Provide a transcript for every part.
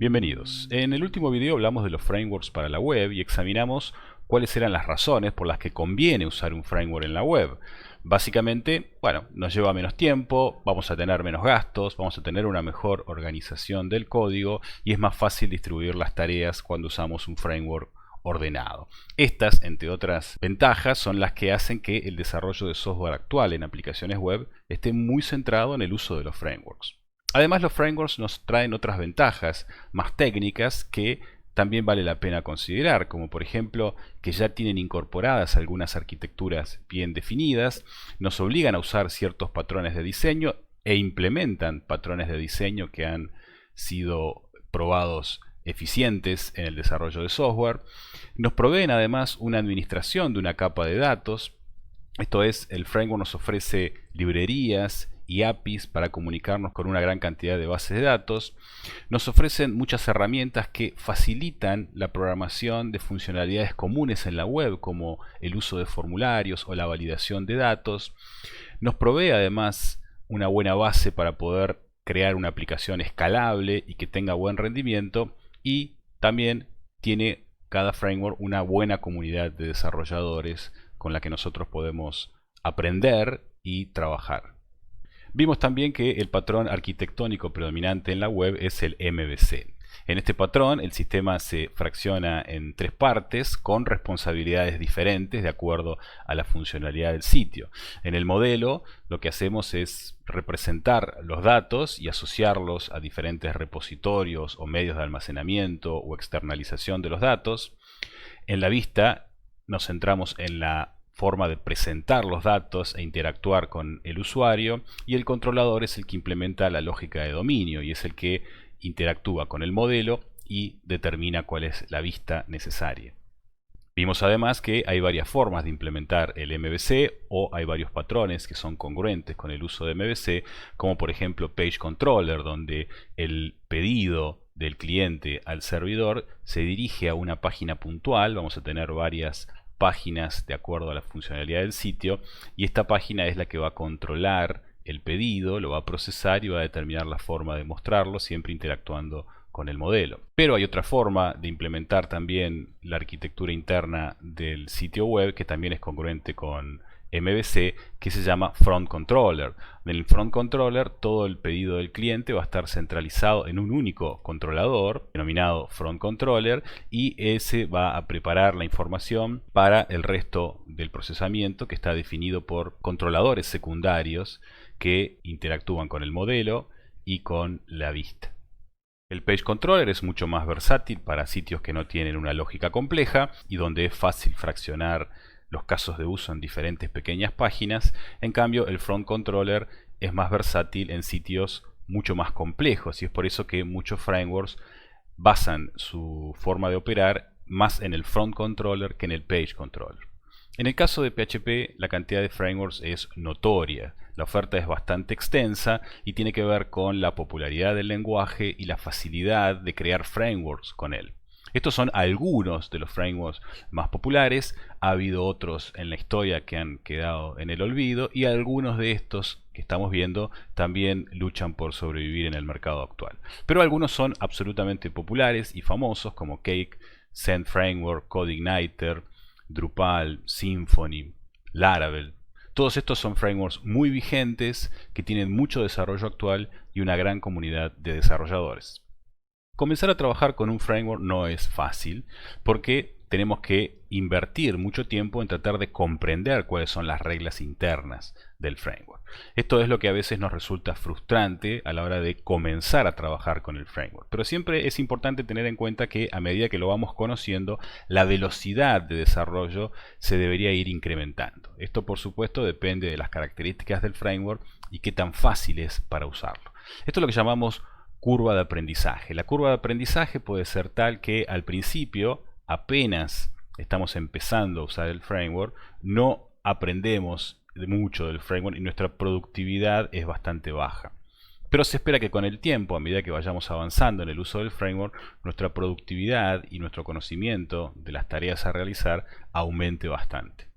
Bienvenidos. En el último video hablamos de los frameworks para la web y examinamos cuáles eran las razones por las que conviene usar un framework en la web. Básicamente, bueno, nos lleva menos tiempo, vamos a tener menos gastos, vamos a tener una mejor organización del código y es más fácil distribuir las tareas cuando usamos un framework ordenado. Estas, entre otras ventajas, son las que hacen que el desarrollo de software actual en aplicaciones web esté muy centrado en el uso de los frameworks. Además, los frameworks nos traen otras ventajas más técnicas que también vale la pena considerar, como por ejemplo que ya tienen incorporadas algunas arquitecturas bien definidas, nos obligan a usar ciertos patrones de diseño e implementan patrones de diseño que han sido probados eficientes en el desarrollo de software. Nos proveen además una administración de una capa de datos. Esto es, el framework nos ofrece librerías y APIs para comunicarnos con una gran cantidad de bases de datos. Nos ofrecen muchas herramientas que facilitan la programación de funcionalidades comunes en la web, como el uso de formularios o la validación de datos. Nos provee además una buena base para poder crear una aplicación escalable y que tenga buen rendimiento, y también tiene cada framework una buena comunidad de desarrolladores con la que nosotros podemos aprender y trabajar. Vimos también que el patrón arquitectónico predominante en la web es el MVC. En este patrón el sistema se fracciona en tres partes con responsabilidades diferentes de acuerdo a la funcionalidad del sitio. En el modelo lo que hacemos es representar los datos y asociarlos a diferentes repositorios o medios de almacenamiento o externalización de los datos. En la vista nos centramos en la forma de presentar los datos e interactuar con el usuario, y el controlador es el que implementa la lógica de dominio y es el que interactúa con el modelo y determina cuál es la vista necesaria. Vimos además que hay varias formas de implementar el MVC, o hay varios patrones que son congruentes con el uso de MVC, como por ejemplo Page Controller, donde el pedido del cliente al servidor se dirige a una página puntual. Vamos a tener varias páginas de acuerdo a la funcionalidad del sitio, y esta página es la que va a controlar el pedido, lo va a procesar y va a determinar la forma de mostrarlo, siempre interactuando con el modelo. Pero hay otra forma de implementar también la arquitectura interna del sitio web que también es congruente con MVC, que se llama Front Controller. En el Front Controller todo el pedido del cliente va a estar centralizado en un único controlador denominado Front Controller, y ese va a preparar la información para el resto del procesamiento, que está definido por controladores secundarios que interactúan con el modelo y con la vista. El Page Controller es mucho más versátil para sitios que no tienen una lógica compleja y donde es fácil fraccionar los casos de uso en diferentes pequeñas páginas. En cambio, el Front Controller es más versátil en sitios mucho más complejos, y es por eso que muchos frameworks basan su forma de operar más en el Front Controller que en el Page Controller. En el caso de PHP, la cantidad de frameworks es notoria. La oferta es bastante extensa y tiene que ver con la popularidad del lenguaje y la facilidad de crear frameworks con él. Estos son algunos de los frameworks más populares. Ha habido otros en la historia que han quedado en el olvido, y algunos de estos que estamos viendo también luchan por sobrevivir en el mercado actual. Pero algunos son absolutamente populares y famosos, como Cake, Zend Framework, CodeIgniter, Drupal, Symfony, Laravel. Todos estos son frameworks muy vigentes que tienen mucho desarrollo actual y una gran comunidad de desarrolladores. Comenzar a trabajar con un framework no es fácil, porque tenemos que invertir mucho tiempo en tratar de comprender cuáles son las reglas internas del framework. Esto es lo que a veces nos resulta frustrante a la hora de comenzar a trabajar con el framework. Pero siempre es importante tener en cuenta que a medida que lo vamos conociendo, la velocidad de desarrollo se debería ir incrementando. Esto, por supuesto, depende de las características del framework y qué tan fácil es para usarlo. Esto es lo que llamamos curva de aprendizaje. La curva de aprendizaje puede ser tal que al principio, apenas estamos empezando a usar el framework, no aprendemos mucho del framework y nuestra productividad es bastante baja. Pero se espera que con el tiempo, a medida que vayamos avanzando en el uso del framework, nuestra productividad y nuestro conocimiento de las tareas a realizar aumente bastante.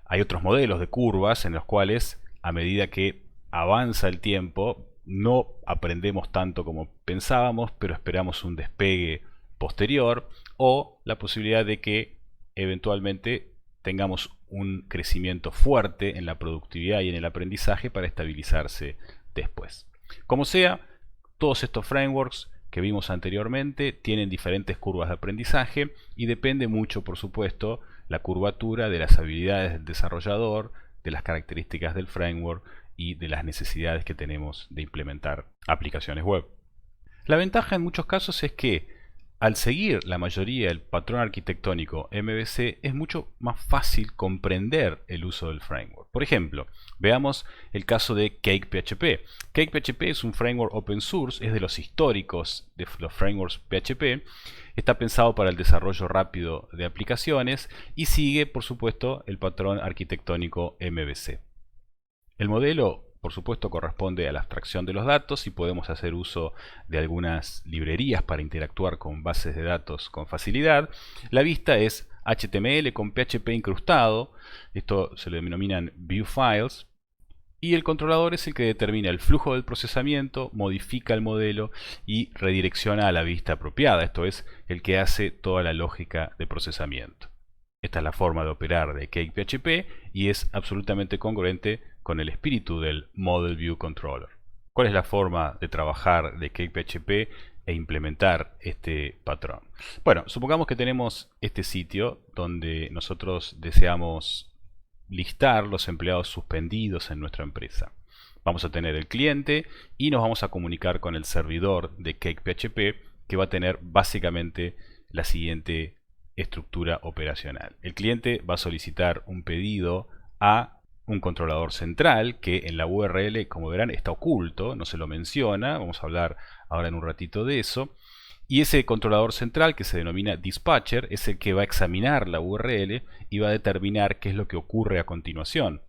Hay otros modelos de curvas en los cuales, a medida que avanza el tiempo, no aprendemos tanto como pensábamos, pero esperamos un despegue posterior, o la posibilidad de que eventualmente tengamos un crecimiento fuerte en la productividad y en el aprendizaje para estabilizarse después. Como sea, todos estos frameworks que vimos anteriormente tienen diferentes curvas de aprendizaje y depende mucho, por supuesto, la curvatura de las habilidades del desarrollador, de las características del framework y de las necesidades que tenemos de implementar aplicaciones web. La ventaja en muchos casos es que al seguir la mayoría del patrón arquitectónico MVC es mucho más fácil comprender el uso del framework. Por ejemplo, veamos el caso de CakePHP. CakePHP es un framework open source, es de los históricos de los frameworks PHP. Está pensado para el desarrollo rápido de aplicaciones y sigue, por supuesto, el patrón arquitectónico MVC. El modelo, por supuesto, corresponde a la abstracción de los datos y podemos hacer uso de algunas librerías para interactuar con bases de datos con facilidad. La vista es HTML con PHP incrustado, esto se lo denominan view files, y el controlador es el que determina el flujo del procesamiento, modifica el modelo y redirecciona a la vista apropiada, esto es, el que hace toda la lógica de procesamiento. Esta es la forma de operar de CakePHP y es absolutamente congruente con el espíritu del Model View Controller. ¿Cuál es la forma de trabajar de CakePHP e implementar este patrón? Bueno, supongamos que tenemos este sitio donde nosotros deseamos listar los empleados suspendidos en nuestra empresa. Vamos a tener el cliente y nos vamos a comunicar con el servidor de CakePHP, que va a tener básicamente la siguiente estructura operacional. El cliente va a solicitar un pedido a un controlador central que en la URL, como verán, está oculto, no se lo menciona. Vamos a hablar ahora en un ratito de eso. Y ese controlador central, que se denomina dispatcher, es el que va a examinar la URL y va a determinar qué es lo que ocurre a continuación.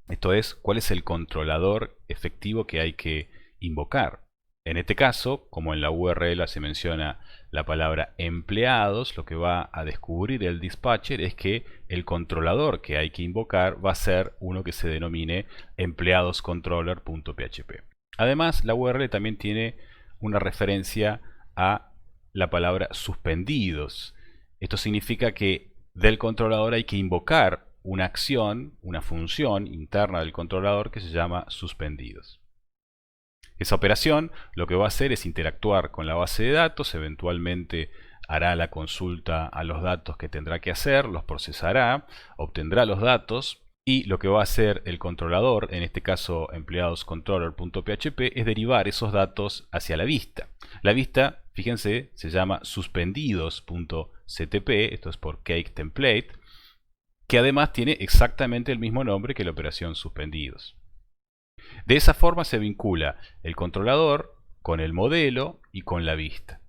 Esto es, cuál es el controlador efectivo que hay que invocar. En este caso, como en la URL se menciona la palabra empleados, lo que va a descubrir el dispatcher es que el controlador que hay que invocar va a ser uno que se denomine empleadoscontroller.php. Además, la URL también tiene una referencia a la palabra suspendidos. Esto significa que del controlador hay que invocar una acción, una función interna del controlador que se llama suspendidos. Esa operación lo que va a hacer es interactuar con la base de datos, eventualmente hará la consulta a los datos que tendrá que hacer, los procesará, obtendrá los datos y lo que va a hacer el controlador, en este caso empleadoscontroller.php, es derivar esos datos hacia la vista. La vista, fíjense, se llama suspendidos.ctp, esto es por Cake Template, que además tiene exactamente el mismo nombre que la operación suspendidos. De esa forma se vincula el controlador con el modelo y con la vista.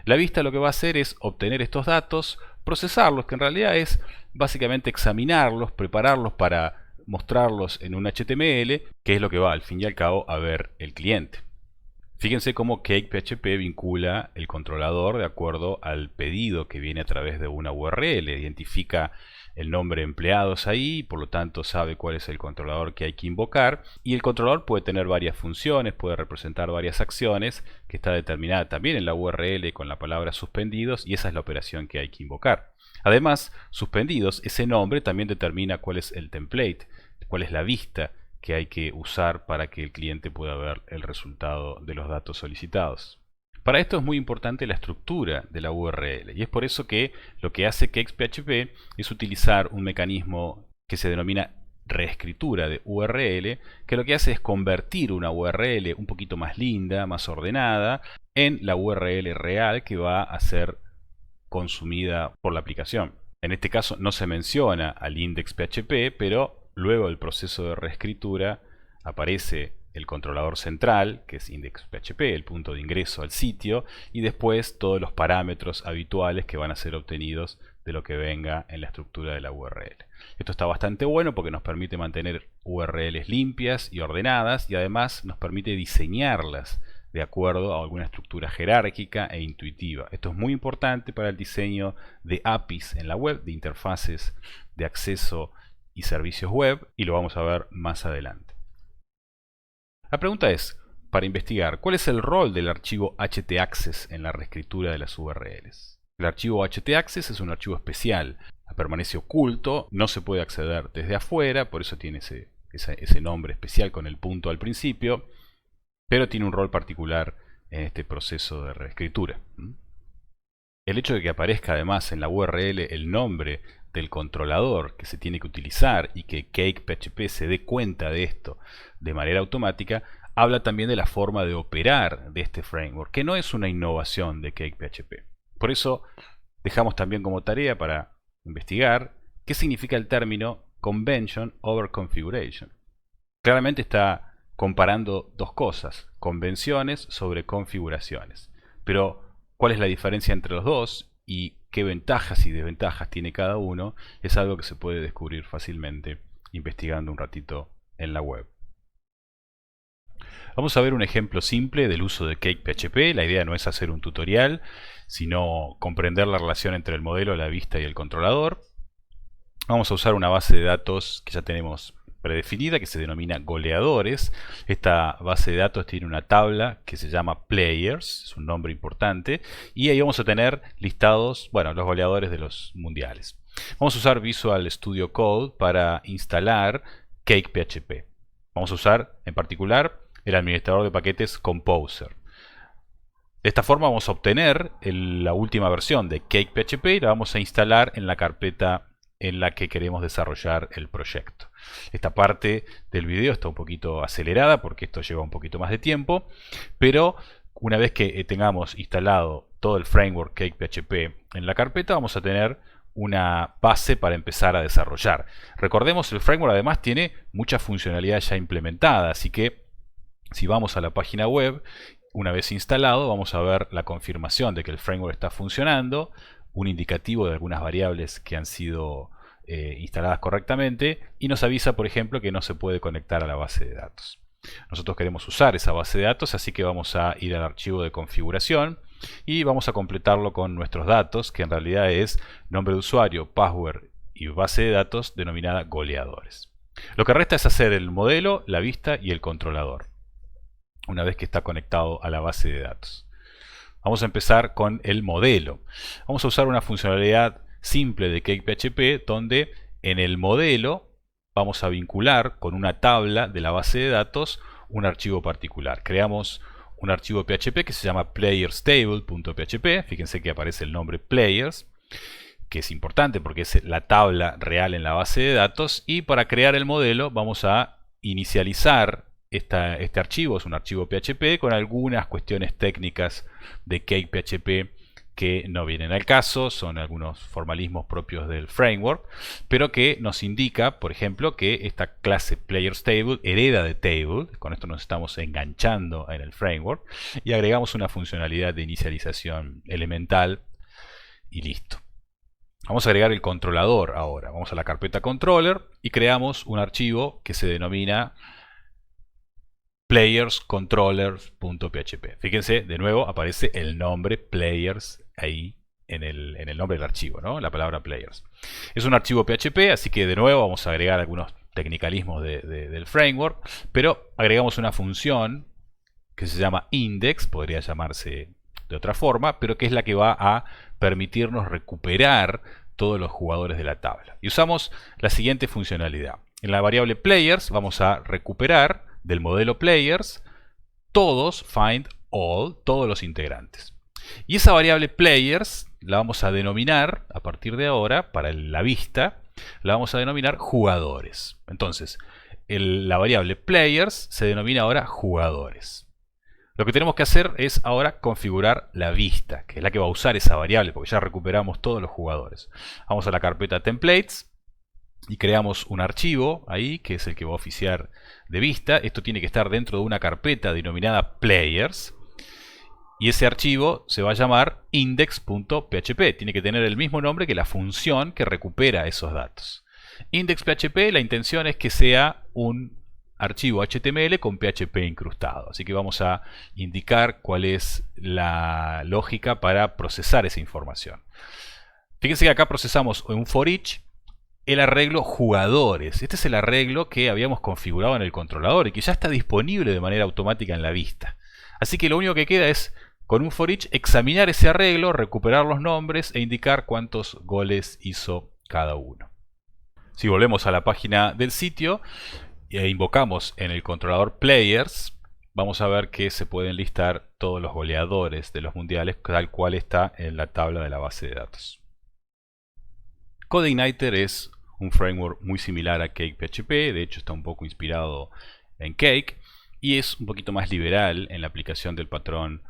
La vista lo que va a hacer es obtener estos datos, procesarlos, que en realidad es básicamente examinarlos, prepararlos para mostrarlos en un HTML, que es lo que va al fin y al cabo a ver el cliente. Fíjense cómo CakePHP vincula el controlador de acuerdo al pedido que viene a través de una URL, identifica el nombre empleados ahí, por lo tanto sabe cuál es el controlador que hay que invocar, y el controlador puede tener varias funciones, puede representar varias acciones, que está determinada también en la URL con la palabra suspendidos, y esa es la operación que hay que invocar. Además, suspendidos, ese nombre también determina cuál es el template, cuál es la vista que hay que usar para que el cliente pueda ver el resultado de los datos solicitados. Para esto es muy importante la estructura de la URL y es por eso que lo que hace CakePHP es utilizar un mecanismo que se denomina reescritura de URL, que lo que hace es convertir una URL un poquito más linda, más ordenada, en la URL real que va a ser consumida por la aplicación. En este caso no se menciona al index.php, pero luego del proceso de reescritura aparece el controlador central, que es index.php, el punto de ingreso al sitio, y después todos los parámetros habituales que van a ser obtenidos de lo que venga en la estructura de la URL. Esto está bastante bueno porque nos permite mantener URLs limpias y ordenadas y además nos permite diseñarlas de acuerdo a alguna estructura jerárquica e intuitiva. Esto es muy importante para el diseño de APIs en la web, de interfaces de acceso y servicios web, y lo vamos a ver más adelante. La pregunta es, para investigar cuál es el rol del archivo htaccess en la reescritura de las URLs. El archivo htaccess es un archivo especial, permanece oculto, no se puede acceder desde afuera, por eso tiene ese nombre especial con el punto al principio, pero tiene un rol particular en este proceso de reescritura. El hecho de que aparezca además en la URL el nombre del controlador que se tiene que utilizar y que CakePHP se dé cuenta de esto de manera automática, habla también de la forma de operar de este framework, que no es una innovación de CakePHP. Por eso dejamos también como tarea para investigar qué significa el término Convention over Configuration. Claramente está comparando dos cosas, convenciones sobre configuraciones. Pero, ¿cuál es la diferencia entre los dos y qué ventajas y desventajas tiene cada uno? Es algo que se puede descubrir fácilmente investigando un ratito en la web. Vamos a ver un ejemplo simple del uso de CakePHP. La idea no es hacer un tutorial, sino comprender la relación entre el modelo, la vista y el controlador. Vamos a usar una base de datos que ya tenemos predefinida, que se denomina goleadores. Esta base de datos tiene una tabla que se llama Players, es un nombre importante, y ahí vamos a tener listados, bueno, los goleadores de los mundiales. Vamos a usar Visual Studio Code para instalar CakePHP. Vamos a usar, en particular, el administrador de paquetes Composer. De esta forma vamos a obtener la última versión de CakePHP y la vamos a instalar en la carpeta en la que queremos desarrollar el proyecto. Esta parte del video está un poquito acelerada porque esto lleva un poquito más de tiempo, pero una vez que tengamos instalado todo el framework CakePHP en la carpeta, vamos a tener una base para empezar a desarrollar. Recordemos, el framework además tiene mucha funcionalidad ya implementada, así que si vamos a la página web, una vez instalado, vamos a ver la confirmación de que el framework está funcionando, un indicativo de algunas variables que han sido instaladas correctamente, y nos avisa, por ejemplo, que no se puede conectar a la base de datos. Nosotros queremos usar esa base de datos, así que vamos a ir al archivo de configuración y vamos a completarlo con nuestros datos, que en realidad es nombre de usuario, password y base de datos denominada goleadores. Lo que resta es hacer el modelo, la vista y el controlador, una vez que está conectado a la base de datos. Vamos a empezar con el modelo. Vamos a usar una funcionalidad simple de CakePHP donde en el modelo vamos a vincular con una tabla de la base de datos un archivo particular. Creamos un archivo PHP que se llama playerstable.php. Fíjense que aparece el nombre players, que es importante porque es la tabla real en la base de datos. Y para crear el modelo vamos a inicializar este archivo, es un archivo PHP con algunas cuestiones técnicas de CakePHP que no vienen al caso, son algunos formalismos propios del framework, pero que nos indica, por ejemplo, que esta clase playerstable hereda de table. Con esto nos estamos enganchando en el framework y agregamos una funcionalidad de inicialización elemental y listo. Vamos a agregar el controlador ahora. Vamos a la carpeta controller y creamos un archivo que se denomina playerscontrollers.php. Fíjense, de nuevo aparece el nombre players ahí en el nombre del archivo, ¿no? La palabra players. Es un archivo PHP, así que de nuevo vamos a agregar algunos tecnicalismos del framework, pero agregamos una función que se llama index, podría llamarse de otra forma, pero que es la que va a permitirnos recuperar todos los jugadores de la tabla. Y usamos la siguiente funcionalidad. En la variable players vamos a recuperar del modelo players todos, find all, todos los integrantes. Y esa variable players la vamos a denominar, a partir de ahora, para la vista, la vamos a denominar jugadores. Entonces, la variable players se denomina ahora jugadores. Lo que tenemos que hacer es ahora configurar la vista, que es la que va a usar esa variable, porque ya recuperamos todos los jugadores. Vamos a la carpeta templates y creamos un archivo ahí, que es el que va a oficiar de vista. Esto tiene que estar dentro de una carpeta denominada players. Y ese archivo se va a llamar index.php. Tiene que tener el mismo nombre que la función que recupera esos datos. Index.php, la intención es que sea un archivo HTML con PHP incrustado. Así que vamos a indicar cuál es la lógica para procesar esa información. Fíjense que acá procesamos un for each el arreglo jugadores. Este es el arreglo que habíamos configurado en el controlador y que ya está disponible de manera automática en la vista. Así que lo único que queda es, con un for each, examinar ese arreglo, recuperar los nombres e indicar cuántos goles hizo cada uno. Si volvemos a la página del sitio e invocamos en el controlador players, vamos a ver que se pueden listar todos los goleadores de los mundiales tal cual está en la tabla de la base de datos. CodeIgniter es un framework muy similar a CakePHP, de hecho está un poco inspirado en Cake y es un poquito más liberal en la aplicación del patrón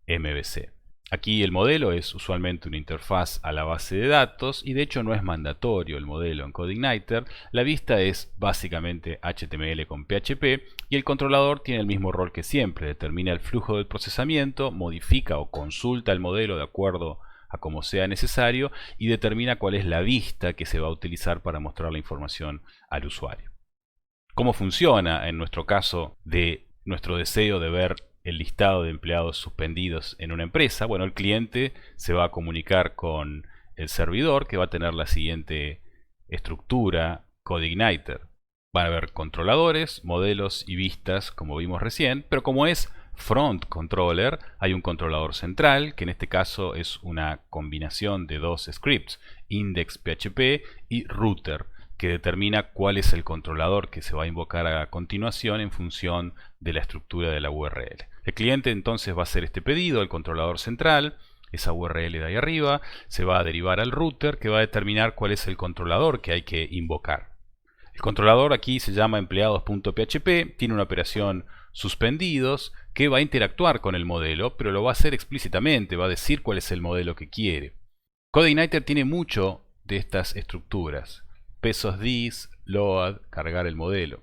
MVC. Aquí el modelo es usualmente una interfaz a la base de datos y de hecho no es mandatorio el modelo en CodeIgniter. La vista es básicamente HTML con PHP y el controlador tiene el mismo rol que siempre, determina el flujo del procesamiento, modifica o consulta el modelo de acuerdo a como sea necesario y determina cuál es la vista que se va a utilizar para mostrar la información al usuario. ¿Cómo funciona en nuestro caso de nuestro deseo de ver el listado de empleados suspendidos en una empresa? Bueno, el cliente se va a comunicar con el servidor que va a tener la siguiente estructura CodeIgniter. Van a haber controladores, modelos y vistas como vimos recién, pero como es front controller, hay un controlador central, que en este caso es una combinación de dos scripts, index.php y router, que determina cuál es el controlador que se va a invocar a continuación en función de la estructura de la URL. El cliente entonces va a hacer este pedido al controlador central, esa URL de ahí arriba, se va a derivar al router que va a determinar cuál es el controlador que hay que invocar. El controlador aquí se llama empleados.php, tiene una operación suspendidos que va a interactuar con el modelo, pero lo va a hacer explícitamente, va a decir cuál es el modelo que quiere. CodeIgniter tiene mucho de estas estructuras. Pesos dis, load, cargar el modelo.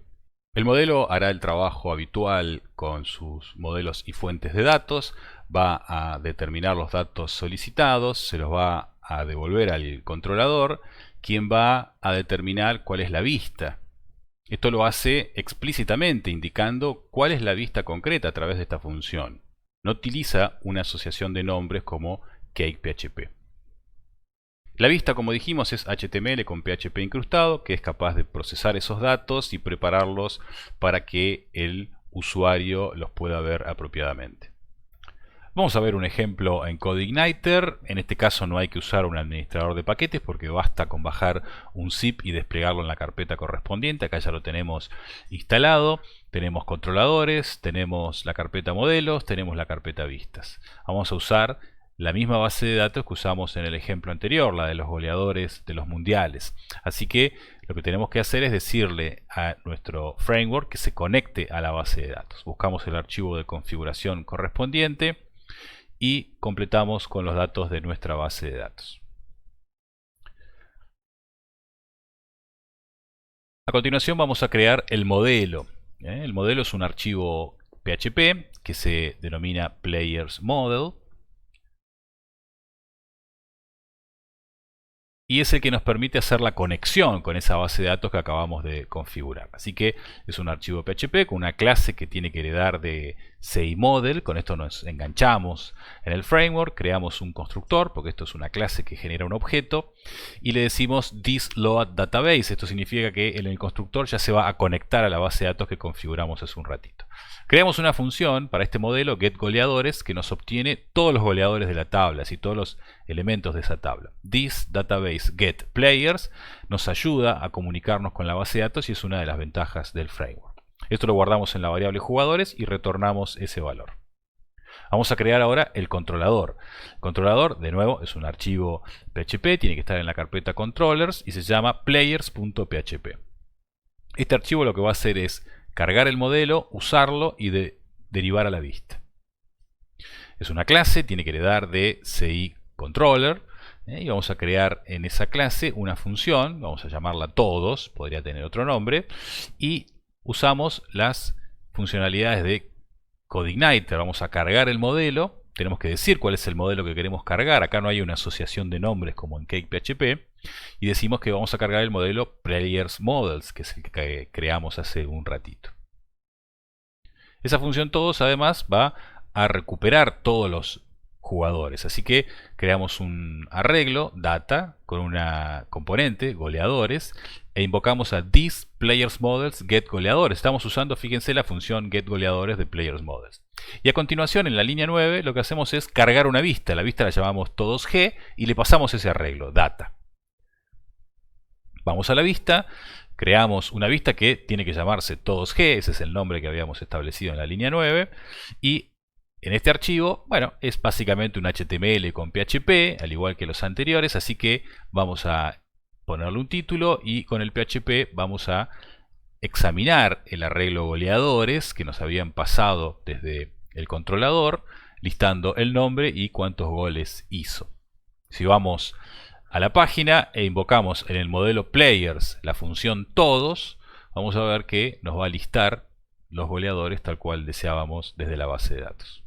El modelo hará el trabajo habitual con sus modelos y fuentes de datos, va a determinar los datos solicitados, se los va a devolver al controlador, quien va a determinar cuál es la vista. Esto lo hace explícitamente, indicando cuál es la vista concreta a través de esta función. No utiliza una asociación de nombres como CakePHP. La vista, como dijimos, es HTML con PHP incrustado, que es capaz de procesar esos datos y prepararlos para que el usuario los pueda ver apropiadamente. Vamos a ver un ejemplo en CodeIgniter. En este caso no hay que usar un administrador de paquetes porque basta con bajar un zip y desplegarlo en la carpeta correspondiente. Acá ya lo tenemos instalado. Tenemos controladores, tenemos la carpeta modelos, tenemos la carpeta vistas. Vamos a usar la misma base de datos que usamos en el ejemplo anterior, la de los goleadores de los mundiales. Así que lo que tenemos que hacer es decirle a nuestro framework que se conecte a la base de datos. Buscamos el archivo de configuración correspondiente y completamos con los datos de nuestra base de datos. A continuación vamos a crear el modelo. El modelo es un archivo PHP que se denomina Players Model. Y es el que nos permite hacer la conexión con esa base de datos que acabamos de configurar. Así que es un archivo PHP con una clase que tiene que heredar de CIModel. Con esto nos enganchamos en el framework, creamos un constructor, porque esto es una clase que genera un objeto, y le decimos thisLoadDatabase. Esto significa que en el constructor ya se va a conectar a la base de datos que configuramos hace un ratito. Creamos una función para este modelo getGoleadores que nos obtiene todos los goleadores de la tabla, y todos los elementos de esa tabla. thisDatabaseGetPlayers nos ayuda a comunicarnos con la base de datos y es una de las ventajas del framework. Esto lo guardamos en la variable jugadores y retornamos ese valor. Vamos a crear ahora el controlador. El controlador, de nuevo, es un archivo PHP, tiene que estar en la carpeta controllers y se llama players.php. Este archivo lo que va a hacer es cargar el modelo, usarlo y derivar a la vista. Es una clase, tiene que heredar de CIController y vamos a crear en esa clase una función, vamos a llamarla todos, podría tener otro nombre, y usamos las funcionalidades de CodeIgniter. Vamos a cargar el modelo, tenemos que decir cuál es el modelo que queremos cargar, acá no hay una asociación de nombres como en CakePHP, y decimos que vamos a cargar el modelo Players Models, que es el que creamos hace un ratito. Esa función todos además va a recuperar todos los jugadores. Así que creamos un arreglo, data, con una componente, goleadores, e invocamos a this players models get goleadores. Estamos usando, fíjense, la función get goleadores de players models. Y a continuación, en la línea 9, lo que hacemos es cargar una vista. La vista la llamamos todos G y le pasamos ese arreglo, data. Vamos a la vista, creamos una vista que tiene que llamarse todos G, ese es el nombre que habíamos establecido en la línea 9, y en este archivo, bueno, es básicamente un HTML con PHP, al igual que los anteriores, así que vamos a ponerle un título y con el PHP vamos a examinar el arreglo goleadores que nos habían pasado desde el controlador, listando el nombre y cuántos goles hizo. Si vamos a la página e invocamos en el modelo players la función todos, vamos a ver que nos va a listar los goleadores tal cual deseábamos desde la base de datos.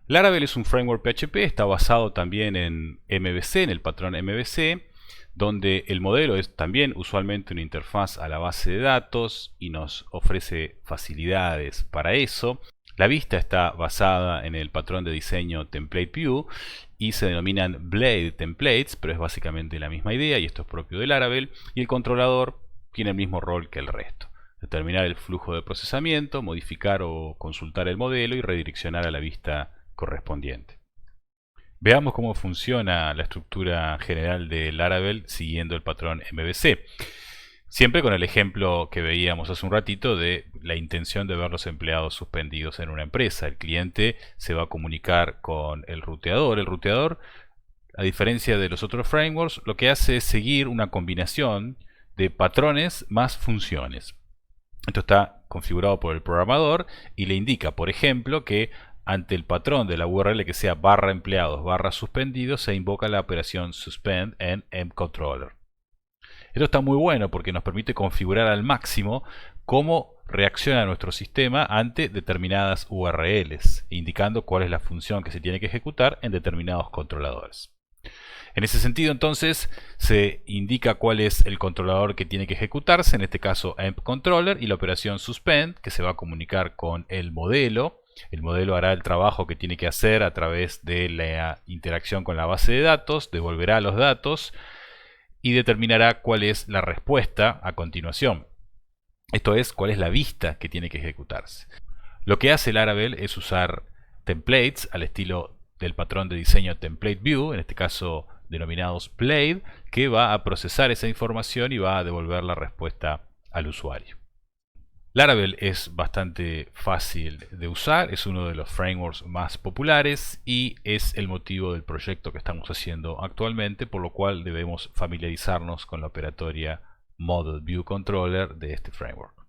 Laravel es un framework PHP, está basado también en MVC, en el patrón MVC, donde el modelo es también usualmente una interfaz a la base de datos y nos ofrece facilidades para eso. La vista está basada en el patrón de diseño Template View y se denominan Blade Templates, pero es básicamente la misma idea y esto es propio de Laravel. Y el controlador tiene el mismo rol que el resto: determinar el flujo de procesamiento, modificar o consultar el modelo y redireccionar a la vista correspondiente. Veamos cómo funciona la estructura general de Laravel siguiendo el patrón MVC. Siempre con el ejemplo que veíamos hace un ratito de la intención de ver los empleados suspendidos en una empresa. El cliente se va a comunicar con el ruteador. El ruteador, a diferencia de los otros frameworks, lo que hace es seguir una combinación de patrones más funciones. Esto está configurado por el programador y le indica, por ejemplo, que ante el patrón de la URL que sea barra empleados barra suspendidos se invoca la operación suspend en mcontroller. Esto está muy bueno porque nos permite configurar al máximo cómo reacciona nuestro sistema ante determinadas URLs, indicando cuál es la función que se tiene que ejecutar en determinados controladores. En ese sentido, entonces, se indica cuál es el controlador que tiene que ejecutarse, en este caso mcontroller, y la operación suspend, que se va a comunicar con el modelo. El modelo hará el trabajo que tiene que hacer a través de la interacción con la base de datos, devolverá los datos y determinará cuál es la respuesta a continuación. Esto es, cuál es la vista que tiene que ejecutarse. Lo que hace Laravel es usar templates al estilo del patrón de diseño Template View, en este caso denominados Blade, que va a procesar esa información y va a devolver la respuesta al usuario. Laravel es bastante fácil de usar, es uno de los frameworks más populares y es el motivo del proyecto que estamos haciendo actualmente, por lo cual debemos familiarizarnos con la operatoria Model View Controller de este framework.